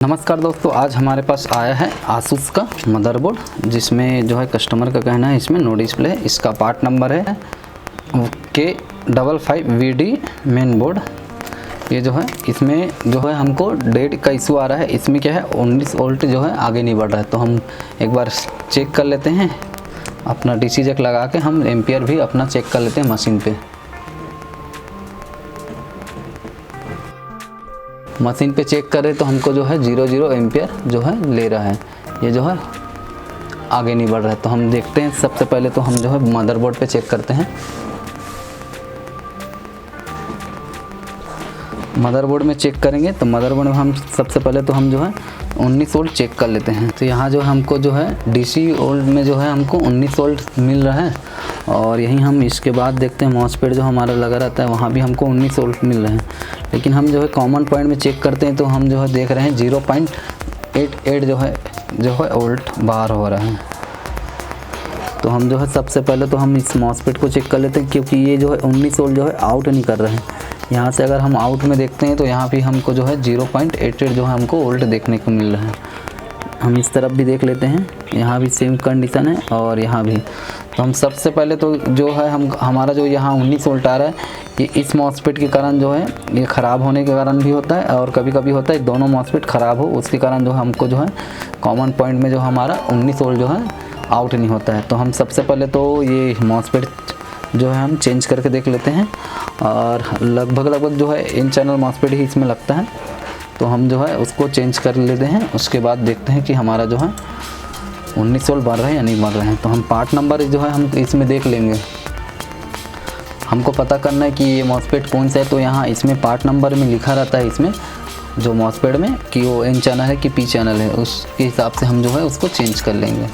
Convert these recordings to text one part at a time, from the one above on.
नमस्कार दोस्तों, आज हमारे पास आया है आसूस का मदरबोर्ड, जिसमें जो है कस्टमर का कहना है इसमें नो डिस्प्ले। इसका पार्ट नंबर है K55VD मेन बोर्ड। ये जो है इसमें जो है हमको डेट का इशू आ रहा है। इसमें क्या है 19 वोल्ट जो है आगे नहीं बढ़ रहा है, तो हम एक बार चेक कर लेते हैं। अपना DC जैक लगा के हम एम्पियर भी अपना चेक कर लेते हैं मशीन पे। मशीन पे चेक करें तो हमको जो है 0 एम्पियर जो है ले रहा है। ये जो है आगे नहीं बढ़ रहा है, तो हम देखते हैं। सबसे पहले तो हम जो है मदरबोर्ड पे चेक करते हैं। मदरबोर्ड में चेक करेंगे तो मदरबोर्ड में हम सबसे पहले तो हम जो है 19 वोल्ट चेक कर लेते हैं। तो यहाँ जो हमको जो है DC वोल्ट में जो है हमको 19 वोल्ट मिल रहा है, और यहीं हम इसके बाद देखते हैं मॉसफेट जो हमारा लगा रहता है वहाँ भी हमको 19 वोल्ट मिल रहे हैं। लेकिन हम जो है कॉमन पॉइंट में चेक करते हैं तो हम जो है देख रहे हैं 0.88 जो है वोल्ट बाहर हो रहा है। तो हम जो है सबसे पहले तो हम इस मॉसफेट को चेक कर लेते हैं, क्योंकि ये जो है 19 वोल्ट जो है आउट नहीं कर रहे हैं। यहाँ से अगर हम आउट में देखते हैं तो यहाँ भी हमको जो है 0.88 जो है हमको वोल्ट देखने को मिल रहा है। हम इस तरफ भी देख लेते हैं, यहाँ भी सेम कंडीशन है और यहाँ भी। तो हम सबसे पहले तो जो है हमारा जो यहाँ 19 वोल्ट आ रहा है, ये इस मॉसफेट के कारण जो है ये ख़राब होने के कारण भी होता है, और कभी कभी होता है दोनों मॉसफेट ख़राब हो उसके कारण जो हमको जो है कॉमन पॉइंट में जो हमारा 19 वोल्ट जो है आउट नहीं होता है। तो हम सबसे पहले तो ये मॉसफेट जो है हम चेंज करके देख लेते हैं, और लगभग जो है इन चैनल मॉसफेट ही इसमें लगता है। तो हम जो है उसको चेंज कर लेते हैं। उसके बाद देखते हैं कि हमारा जो है 19 वोल्ट बढ़ रहा है या नहीं बढ़ रहे हैं। तो हम पार्ट नंबर जो है हम इसमें देख लेंगे। हमको पता करना है कि ये मॉसफेट कौन सा है। तो यहाँ इसमें पार्ट नंबर में लिखा रहता है इसमें जो मॉसफेट में कि वो N चैनल है कि P चैनल है, उसके हिसाब से हम जो है उसको चेंज कर लेंगे।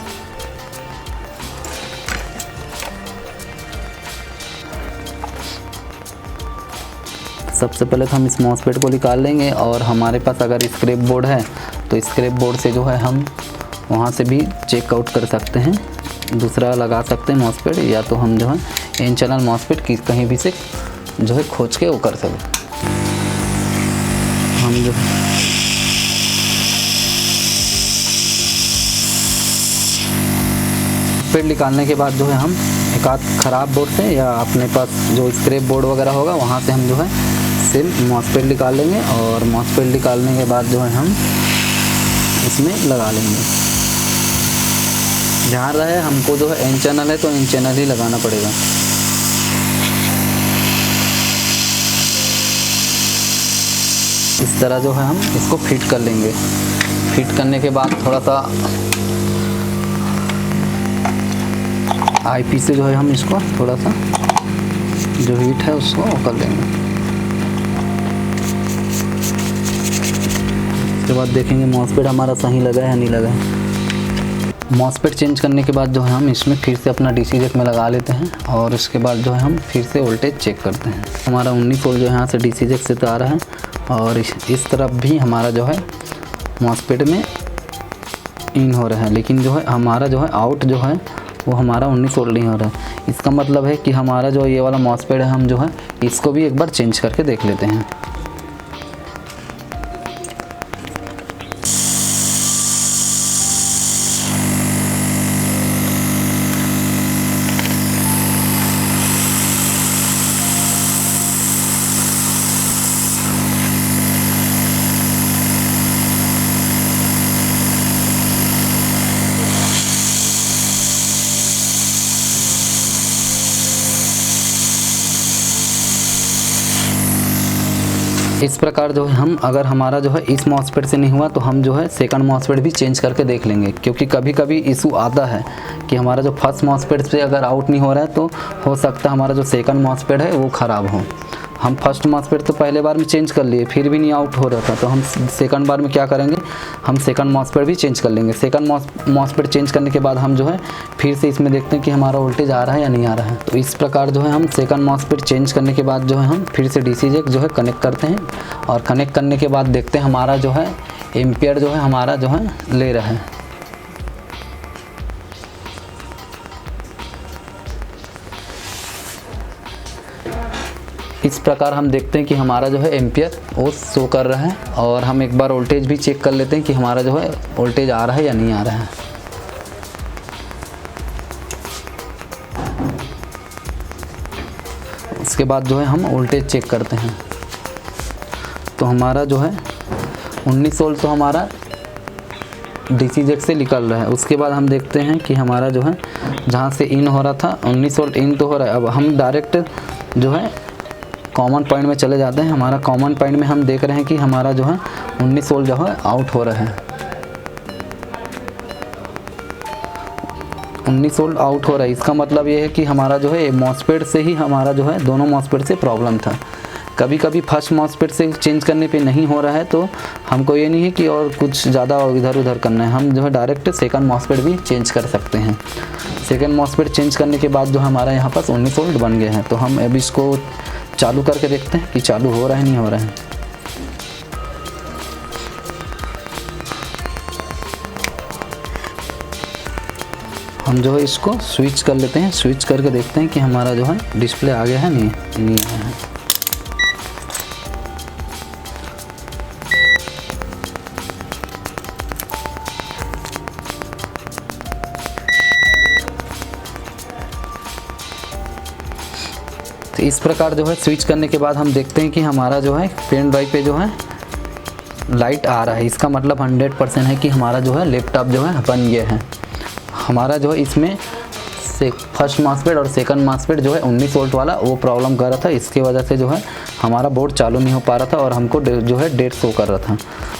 सबसे पहले तो हम इस मॉसफेट को निकाल लेंगे, और हमारे पास अगर स्क्रैप बोर्ड है तो स्क्रैप बोर्ड से जो है हम वहाँ से भी चेकआउट कर सकते हैं, दूसरा लगा सकते हैं मॉसफेट, या तो हम जो है N चैनल मॉसफेट कहीं भी से जो है खोज के वो कर सकते। हम जो मॉसफेट निकालने के बाद जो है हम एक आध ख़राब बोर्ड से या अपने पास जो स्क्रैप बोर्ड वगैरह होगा वहाँ से हम जो है सिर्फ मॉसफेट निकाल लेंगे, और मॉसफेट निकालने के बाद जो है हम इसमें लगा लेंगे। ध्यान रहे हमको जो है N चैनल है तो N चैनल ही लगाना पड़ेगा। इस तरह जो है हम इसको फिट कर लेंगे। फिट करने के बाद थोड़ा सा IP से जो है हम इसको थोड़ा सा जो हीट है उसको कर लेंगे। उसके बाद देखेंगे मॉसफेट हमारा सही लगा है या नहीं लगा है। मॉसफेट चेंज करने के बाद जो है हम इसमें फिर से अपना DC जैक में लगा लेते हैं, और उसके बाद जो है हम फिर से वोल्टेज चेक करते हैं। हमारा 19 वोल्ट जो है यहाँ से DC जैक से तो आ रहा है, और इस तरफ भी हमारा जो है मॉसफेट में इन हो रहा है, लेकिन जो है हमारा जो है आउट जो है वो हमारा 19 वोल्ट नहीं हो रहा है। इसका मतलब है कि हमारा जो ये वाला मॉसफेट है हम जो है इसको भी एक बार चेंज करके देख लेते हैं। इस प्रकार जो है हम अगर हमारा जो है इस मॉसफेट से नहीं हुआ तो हम जो है सेकंड मॉसफेट भी चेंज करके देख लेंगे, क्योंकि कभी कभी इशू आता है कि हमारा जो फर्स्ट मॉसफेट से अगर आउट नहीं हो रहा है तो हो सकता है हमारा जो सेकंड मॉसफेट है वो ख़राब हो। हम फर्स्ट मॉसफेट तो पहले बार में चेंज कर लिए, फिर भी नहीं आउट हो रहा था, तो हम सेकंड बार में क्या करेंगे, हम सेकंड मॉसफेट भी चेंज कर लेंगे। सेकंड मॉसफेट चेंज करने के बाद हम जो है फिर से इसमें देखते हैं कि हमारा वोल्टेज आ रहा है या नहीं आ रहा है। तो इस प्रकार जो है हम सेकंड मॉसफेट चेंज करने के बाद जो है हम फिर से DC जैक जो है कनेक्ट करते हैं, और कनेक्ट करने के बाद देखते हैं हमारा जो है एम्पियर जो है हमारा जो है ले रहा है। इस प्रकार हम देखते हैं कि हमारा जो है एम्पियर वो शो कर रहा है। और हम एक बार वोल्टेज भी चेक कर लेते हैं कि हमारा जो है वोल्टेज आ रहा है या नहीं आ रहा है। उसके बाद जो है हम वोल्टेज चेक करते हैं, तो हमारा जो है 19 वोल्ट तो हमारा डीसी जैक से निकल रहा है। उसके बाद हम देखते हैं कि हमारा जो है जहाँ से इन हो रहा था 19 वोल्ट इन तो हो रहा है। अब हम डायरेक्ट जो है कॉमन पॉइंट में चले जाते हैं। हमारा कॉमन पॉइंट में हम देख रहे हैं कि हमारा जो है 19 वोल्ट जो है आउट हो रहा है। 19 वोल्ट आउट हो रहा है, इसका मतलब ये है कि हमारा जो है मॉसफेट से ही हमारा जो है दोनों मॉसफेट से प्रॉब्लम था। कभी कभी फर्स्ट मॉसफेट से चेंज करने पे नहीं हो रहा है तो हमको ये नहीं है कि और कुछ ज़्यादा इधर उधर करना है, हम जो है डायरेक्ट सेकंड मॉसफेट भी चेंज कर सकते हैं। सेकंड मॉसफेट चेंज करने के बाद जो हमारा यहाँ पास 19 वोल्ट बन गए हैं। तो हम अब इसको चालू करके देखते हैं कि चालू हो रहा है नहीं हो रहा है। हम जो है इसको स्विच कर लेते हैं, स्विच करके देखते हैं कि हमारा जो है डिस्प्ले आ गया है नहीं आया है। तो इस प्रकार जो है स्विच करने के बाद हम देखते हैं कि हमारा जो है पेन ड्राइव पे जो है लाइट आ रहा है। इसका मतलब 100% है कि हमारा जो है लैपटॉप जो है बन गया है। हमारा जो है इसमें से फर्स्ट मॉसफेट और सेकंड मॉसफेट जो है 19 वोल्ट वाला वो प्रॉब्लम कर रहा था। इसके वजह से जो है हमारा बोर्ड चालू नहीं हो पा रहा था और हमको जो है डेट शो कर रहा था।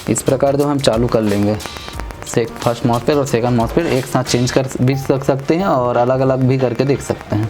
इस प्रकार जो हम चालू कर लेंगे। फर्स्ट मॉसफेट और सेकंड मॉसफेट एक साथ चेंज कर भी सकते हैं और अलग अलग भी करके देख सकते हैं।